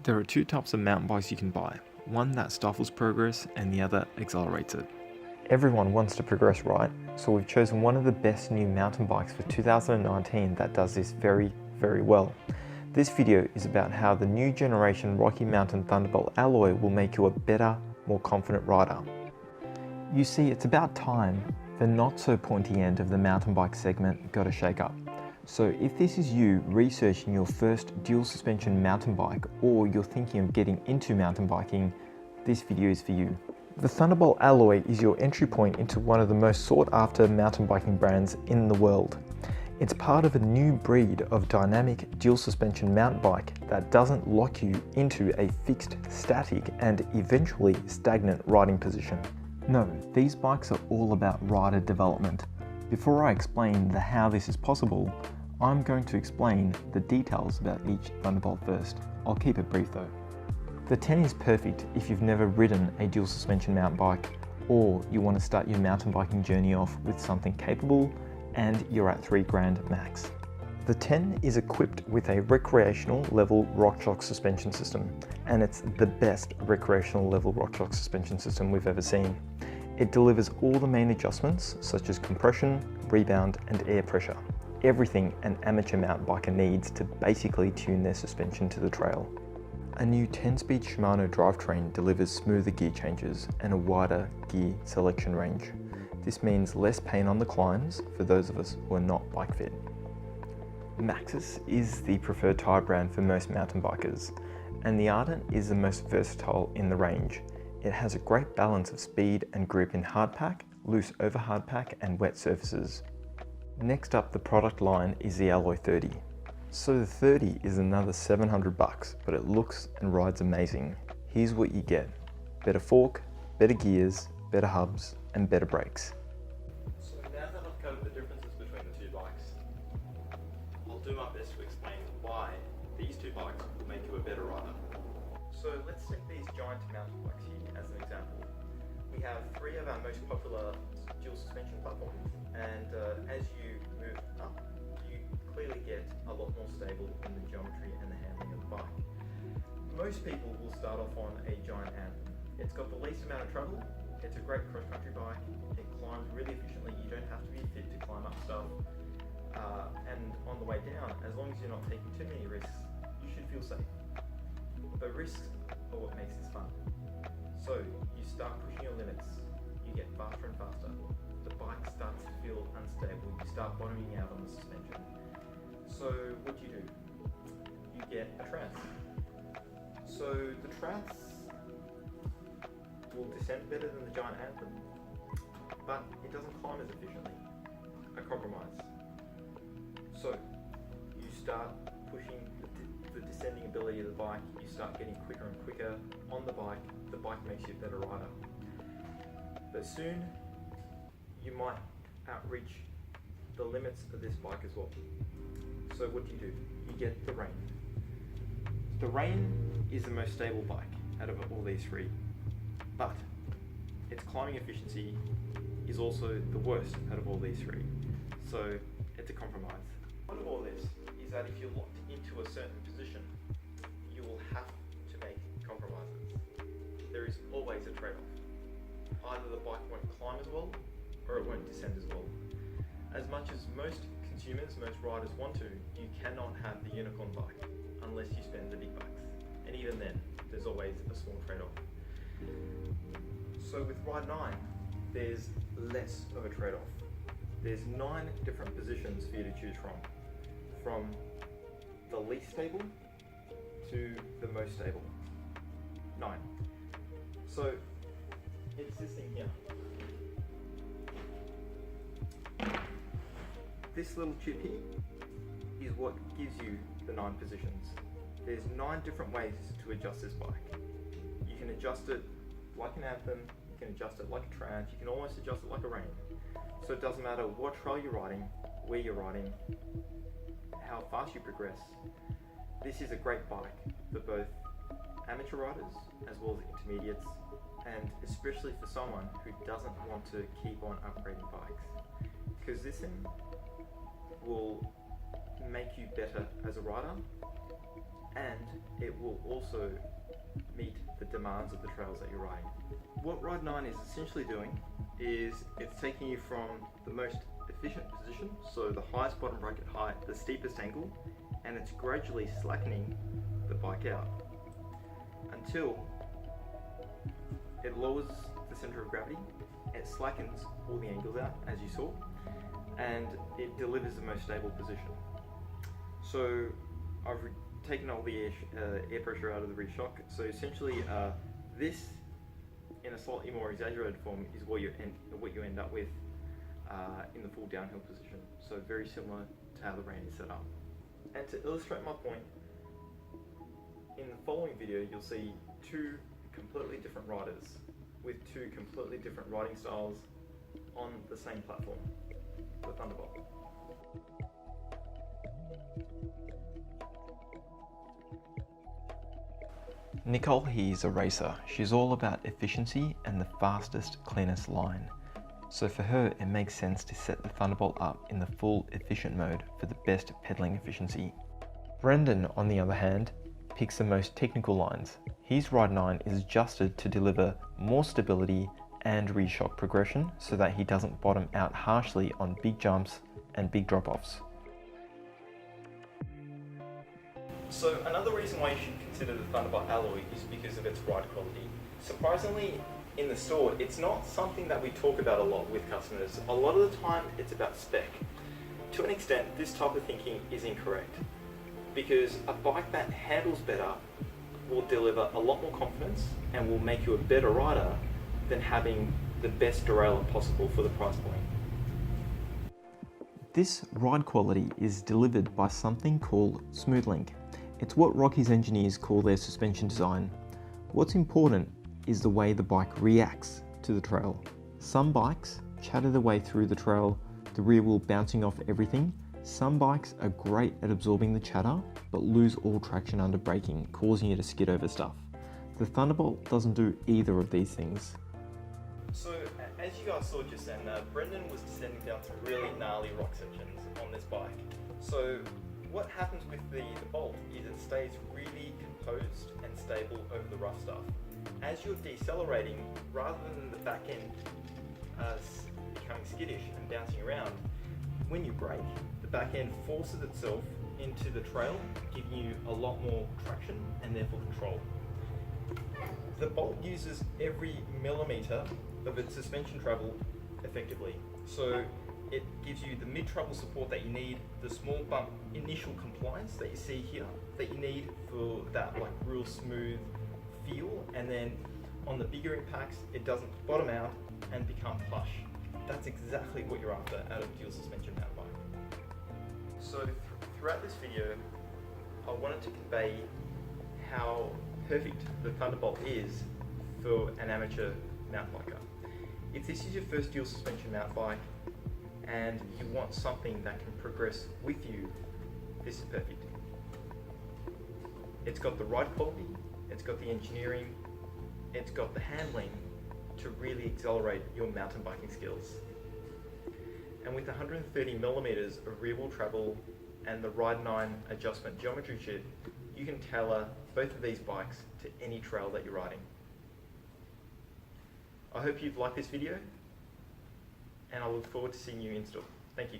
There are two types of mountain bikes you can buy, one that stifles progress and the other accelerates it. Everyone wants to progress, right? So we've chosen one of the best new mountain bikes for 2019 that does this very, very well. This video is about how the new generation Rocky Mountain Thunderbolt alloy will make you a better, more confident rider. You see, it's about time the not so pointy end of the mountain bike segment got a shake up. So if this is you researching your first dual suspension mountain bike, or you're thinking of getting into mountain biking, this video is for you. The Thunderbolt alloy is your entry point into one of the most sought after mountain biking brands in the world. It's part of a new breed of dynamic dual suspension mountain bike that doesn't lock you into a fixed, static, and eventually stagnant riding position. No, these bikes are all about rider development. Before I explain the how this is possible, I'm going to explain the details about each Thunderbolt first. I'll keep it brief though. The 10 is perfect if you've never ridden a dual suspension mountain bike, or you want to start your mountain biking journey off with something capable and you're at $3,000 max. The 10 is equipped with a recreational level RockShox suspension system, and it's the best recreational level RockShox suspension system we've ever seen. It delivers all the main adjustments such as compression, rebound, and air pressure. Everything an amateur mountain biker needs to basically tune their suspension to the trail. A new 10-speed Shimano drivetrain delivers smoother gear changes and a wider gear selection range. This means less pain on the climbs for those of us who are not bike fit. Maxxis is the preferred tyre brand for most mountain bikers, and the Ardent is the most versatile in the range. It has a great balance of speed and grip in hardpack, loose over hardpack, and wet surfaces. Next up the product line is the Alloy 30. So the 30 is another $700, but it looks and rides amazing. Here's what you get: better fork, better gears, better hubs, and better brakes. So now that I've covered the differences between the two bikes, I'll do my best to explain why these two bikes will make you a better rider. So let's take these giant mountain bikes here as an example. We have three of our most popular dual suspension platforms, and as you move up, you clearly get a lot more stable in the geometry and the handling of the bike. Most people will start off on a giant Anthem. It's got the least amount of trouble. It's a great cross-country bike. It climbs really efficiently. You don't have to be fit to climb up stuff. And on the way down, as long as you're not taking too many risks, you should feel safe. But risks are what makes this fun. So you start pushing your limits. You get faster and faster. The bike starts to feel unstable. You start bottoming out on the suspension. So what do? You get a Trans. So the Trans will descend better than the giant Anthem, but it doesn't climb as efficiently. A compromise. So you start pushing the descending ability of the bike, you start getting quicker and quicker on the bike makes you a better rider. But soon you might outreach the limits of this bike as well. So what do? You get the Rain. The Rain is the most stable bike out of all these three, but its climbing efficiency is also the worst out of all these three. So it's a compromise. One of all this is that if you're locked into a certain position, you will have to make compromises. There is always a trade-off. Either the bike won't climb as well, or it won't descend as well. As much as most consumers, most riders want to, you cannot have the unicorn bike unless you spend the big bucks. And even then, there's always a small trade-off. So with Ride 9, there's less of a trade-off. There's 9 different positions for you to choose from the least stable to the most stable. 9. So it's this thing here. This little chip here is what gives you the 9 positions. There's 9 different ways to adjust this bike. You can adjust it like an Anthem, you can adjust it like a Trans, you can almost adjust it like a Rain. So it doesn't matter what trail you're riding, where you're riding, how fast you progress. This is a great bike for both amateur riders as well as intermediates, and especially for someone who doesn't want to keep on upgrading bikes. Because this thing will make you better as a rider and it will also meet the demands of the trails that you're riding. What Ride 9 is essentially doing is it's taking you from the most efficient position, so the highest bottom bracket height, the steepest angle, and it's gradually slackening the bike out until it lowers the center of gravity, it slackens all the angles out, as you saw, and it delivers the most stable position. So I've taken all the air pressure out of the rear shock. So essentially, this, in a slightly more exaggerated form, is what you end up with in the full downhill position. So very similar to how the rein is set up. And to illustrate my point, in the following video, you'll see two completely different riders with two completely different riding styles on the same platform, the Thunderbolt. Nicole here is a racer. She's all about efficiency and the fastest, cleanest line. So for her, it makes sense to set the Thunderbolt up in the full efficient mode for the best pedaling efficiency. Brendan, on the other hand, picks the most technical lines. His Ride 9 is adjusted to deliver more stability and rear shock progression so that he doesn't bottom out harshly on big jumps and big drop-offs. So another reason why you should consider the Thunderbolt alloy is because of its ride quality. Surprisingly, in the store, it's not something that we talk about a lot with customers. A lot of the time, it's about spec. To an extent, this type of thinking is incorrect, because a bike that handles better will deliver a lot more confidence and will make you a better rider than having the best derailleur possible for the price point. This ride quality is delivered by something called Smooth Link. It's what Rocky's engineers call their suspension design. What's important is the way the bike reacts to the trail. Some bikes chatter their way through the trail, the rear wheel bouncing off everything. Some bikes are great at absorbing the chatter, but lose all traction under braking, causing you to skid over stuff. The Thunderbolt doesn't do either of these things. So, as you guys saw just then, Brendan was descending down some really gnarly rock sections on this bike. So, what happens with the Bolt is it stays really composed and stable over the rough stuff. As you're decelerating, rather than the back end becoming skittish and bouncing around, when you brake, the back end forces itself into the trail, giving you a lot more traction and therefore control. The Bolt uses every millimetre of its suspension travel effectively. So it gives you the mid-travel support that you need, the small bump initial compliance that you see here, that you need for that like real smooth feel, and then on the bigger impacts, it doesn't bottom out and become plush. That's exactly what you're after out of a dual suspension mountain bike. So throughout this video, I wanted to convey how perfect the Thunderbolt is for an amateur mountain biker. If this is your first dual suspension mountain bike and you want something that can progress with you, this is perfect. It's got the ride quality, it's got the engineering, it's got the handling to really accelerate your mountain biking skills. And with 130mm of rear wheel travel and the Ride 9 adjustment geometry chip, you can tailor both of these bikes to any trail that you're riding. I hope you've liked this video, and I look forward to seeing you in store. Thank you.